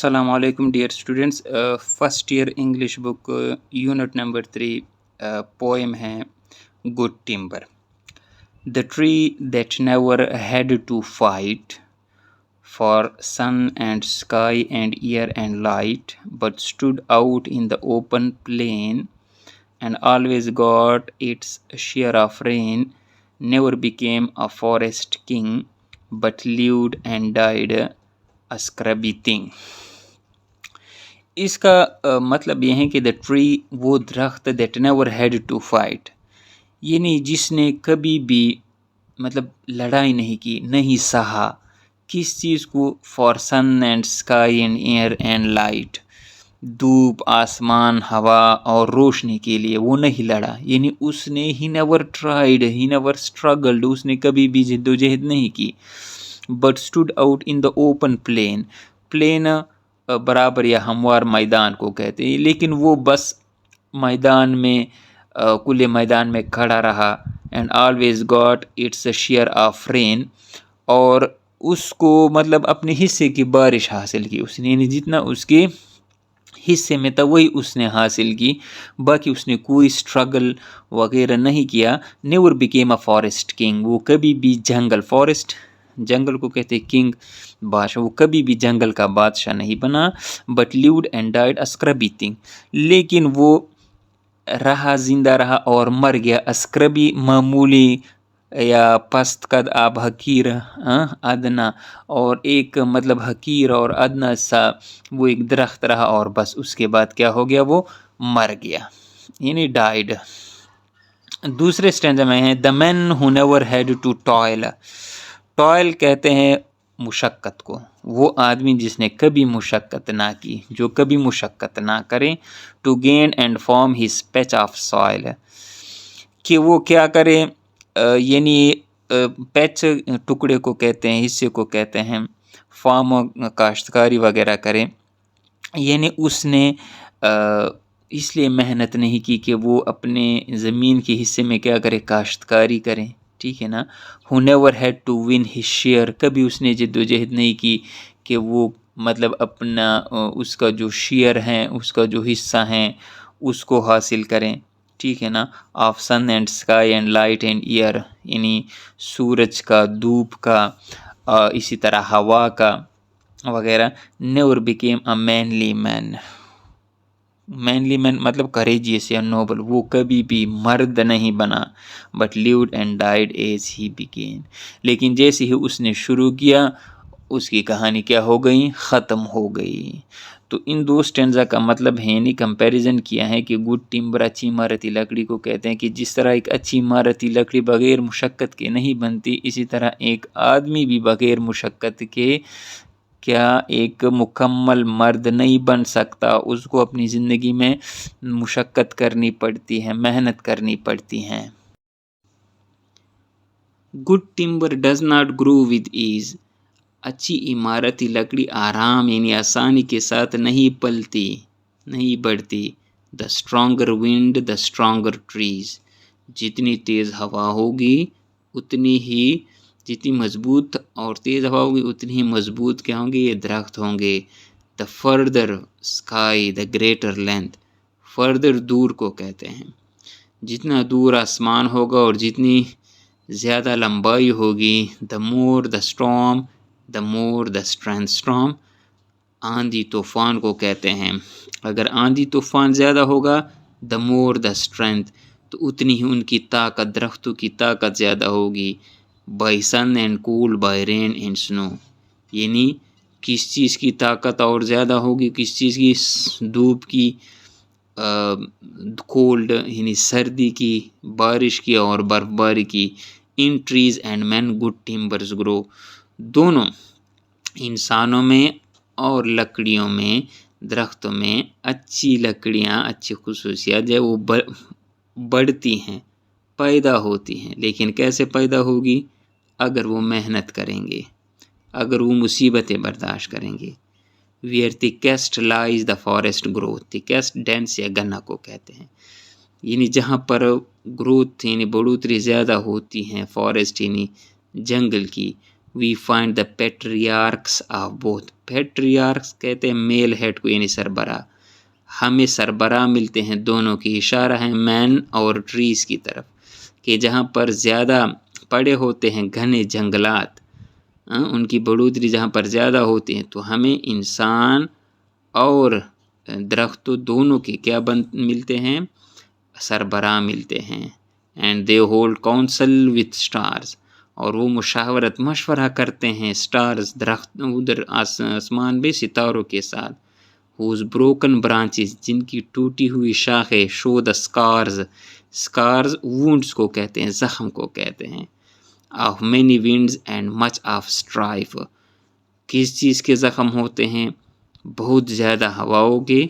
Assalamu alaikum, dear students. First year English book, unit number 3, poem है Good Timber. The tree that never had to fight for sun and sky and air and light, but stood out in the open plain and always got its share of rain, never became a forest king, but lived and died a scrubby thing. इसका मतलब ये है कि the tree वो दरख्त that never had to fight, यानी जिसने कभी भी मतलब लड़ाई नहीं की, नहीं सहा किस चीज़ को, for sun and sky and air and light, धूप, आसमान, हवा और रोशनी के लिए वो नहीं लड़ा, यानी उसने he never tried, he never struggled, उसने कभी भी जद्दोजहद नहीं की. But stood out in the open plain, plain बराबर या हमवार मैदान को कहते हैं, लेकिन वो बस मैदान में खुले मैदान में खड़ा रहा. And always got its share of rain, और उसको मतलब अपने हिस्से की बारिश हासिल की उसने, यानी जितना उसके हिस्से में था वही उसने हासिल की, बाकी उसने कोई स्ट्रगल वगैरह नहीं किया. Never became a forest king, वो कभी भी जंगल, फॉरेस्ट जंगल को कहते हैं, किंग बादशाह, वो कभी भी जंगल का बादशाह नहीं बना. But lived and died a scrubby thing, लेकिन वो रहा, जिंदा रहा और मर गया. स्क्रबी मामूली या पस्त कद आब हकीर, अदना, और एक मतलब हकीर और अदना सा वो एक दरख्त रहा और बस उसके बाद क्या हो गया, वो मर गया, यानी डाइड. दूसरे स्टैंजा में है the man who never had to toil. Toil कहते हैं मुशक्क़त को, वो आदमी जिसने कभी मुशक्क़त ना की, जो कभी मुशक्क़त ना करे. To gain and farm his patch of soil, कि वो क्या करे, यानी पैच टुकड़े को कहते हैं, हिस्से को कहते हैं, फॉर्म काश्तकारी वगैरह करे, यानी उसने इसलिए मेहनत नहीं की कि वो अपने ज़मीन के हिस्से में क्या करे, काश्तकारी करें, ठीक है ना. Who never had to win his share, कभी उसने जद्दोजहद नहीं की कि वो मतलब अपना उसका जो शेयर है, उसका जो हिस्सा है उसको हासिल करें, ठीक है ना. Of sun and sky and light and air, यानी सूरज का, धूप का, इसी तरह हवा का वगैरह. Never became a manly man, manly man मतलब करेजियस या नोबल, वो कभी भी मर्द नहीं बना. But lived and died as he began, लेकिन जैसे ही उसने शुरू किया उसकी कहानी क्या हो गई, ख़त्म हो गई. तो इन दो स्टैंजा का मतलब है, नहीं कंपैरिजन किया है कि गुड टिम्बर, अच्छी इमारती लकड़ी को कहते हैं, कि जिस तरह एक अच्छी इमारती लकड़ी बग़ैर मुशक्क़त के नहीं बनती, इसी तरह एक आदमी भी बग़ैर मुशक्क़त के क्या एक मुकम्मल मर्द नहीं बन सकता, उसको अपनी ज़िंदगी में मुशक्क़त करनी पड़ती है, मेहनत करनी पड़ती है. Good timber does not grow with ease, अच्छी इमारती लकड़ी आराम यानी आसानी के साथ नहीं पलती, नहीं बढ़ती. The stronger wind the stronger trees, जितनी तेज़ हवा होगी उतनी ही, जितनी मजबूत और तेज़ हवा होगी उतनी ही मजबूत क्या होंगे, ये दरख्त होंगे. The further sky the greater length, further दूर को कहते हैं, जितना दूर आसमान होगा और जितनी ज़्यादा लंबाई होगी. The more the storm the more the strength, storm आंधी तूफ़ान को कहते हैं, अगर आंधी तूफ़ान ज़्यादा होगा द मोर द स्ट्रेंथ, तो उतनी ही उनकी ताकत, दरख्तों की ताकत ज़्यादा होगी. By sun and cold by rain and snow, यानी किस चीज़ की ताकत और ज़्यादा होगी, किस चीज़ की, धूप की, कोल्ड यानी सर्दी की, बारिश की और बर्फबारी की. In trees and man good timbers grow, दोनों इंसानों में और लकड़ियों में, दरख्तों में अच्छी लकड़ियाँ, अच्छी खुसूसियात जो वो बढ़ती हैं, पैदा होती हैं. लेकिन कैसे पैदा होगी, अगर वो मेहनत करेंगे, अगर वो मुसीबतें बर्दाश्त करेंगे. Where thickest lies the forest growth, thickest dense या गन्ना को कहते हैं, यानी जहाँ पर ग्रोथ यानी बढ़ोतरी ज़्यादा होती हैं, फॉरेस्ट यानी जंगल की. We find the patriarchs of both patriarchs کہتے ہیں میل ہیڈ کو یعنی سربراہ. ہمیں سربراہ ملتے ہیں دونوں کی اشارہ ہے مین اور ٹریز کی طرف کہ جہاں پر زیادہ پڑے ہوتے ہیں گھنے جنگلات، ان کی بڑودری جہاں پر زیادہ ہوتی ہیں تو ہمیں انسان اور درختوں دونوں کے کیا ملتے ہیں؟ سربراہ ملتے ہیں. And they hold council with stars, اور وہ مشورہ کرتے ہیں اسٹارز درخت ادھر آسمان میں ستاروں کے ساتھ. whose broken branches جن کی ٹوٹی ہوئی شاخیں show the scars wounds کو کہتے ہیں، زخم کو کہتے ہیں. of many winds and much of strife، کس چیز کے زخم ہوتے ہیں؟ بہت زیادہ ہواؤں کے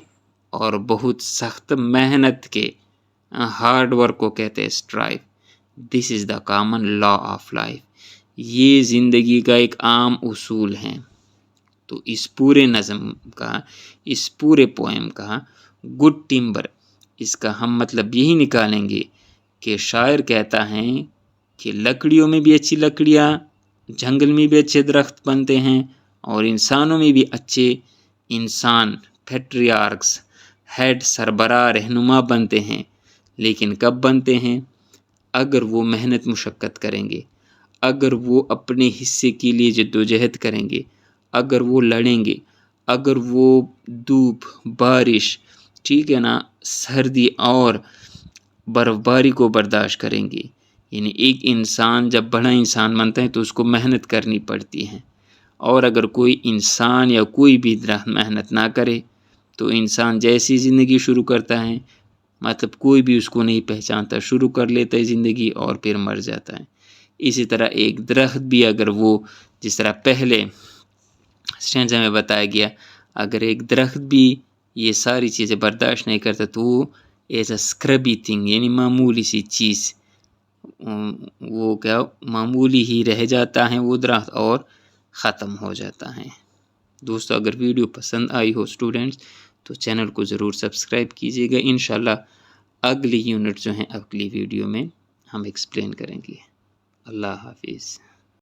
اور بہت سخت محنت کے. ہارڈ ورک کو کہتے ہیں strife. This is the common law of life, یہ زندگی کا ایک عام اصول ہے. تو اس پورے نظم کا، اس پورے پوئم کا گڈ ٹمبر، اس کا ہم مطلب یہی نکالیں گے کہ شاعر کہتا ہے کہ لکڑیوں میں بھی اچھی لکڑیاں، جنگل میں بھی اچھے درخت بنتے ہیں، اور انسانوں میں بھی اچھے انسان پیٹریارکس ہیڈ سربراہ رہنما بنتے ہیں. لیکن کب بنتے ہیں؟ اگر وہ محنت مشقت کریں گے، اگر وہ اپنے حصے کے لیے جدوجہد کریں گے، اگر وہ لڑیں گے، اگر وہ دھوپ، بارش، ٹھیک ہے نا، سردی اور برف باری کو برداشت کریں گے. یعنی ایک انسان جب بڑا انسان بنتا ہے تو اس کو محنت کرنی پڑتی ہے، اور اگر کوئی انسان یا کوئی بھی درخت محنت نہ کرے تو انسان جیسی زندگی شروع کرتا ہے، مطلب کوئی بھی اس کو نہیں پہچانتا، شروع کر لیتا ہے زندگی اور پھر مر جاتا ہے. اسی طرح ایک درخت بھی اگر وہ جس طرح پہلے اسٹینزا میں بتایا گیا، اگر ایک درخت بھی یہ ساری چیزیں برداشت نہیں کرتا تو وہ ایز اے اسکربی تھنگ یعنی معمولی سی چیز، وہ کیا معمولی ہی رہ جاتا ہے وہ درخت اور ختم ہو جاتا ہے. دوستو اگر ویڈیو پسند آئی ہو اسٹوڈنٹس تو چینل کو ضرور سبسکرائب کیجیے گا. انشاءاللہ اگلی یونٹ جو ہیں اگلی ویڈیو میں ہم ایکسپلین کریں گے. اللہ حافظ.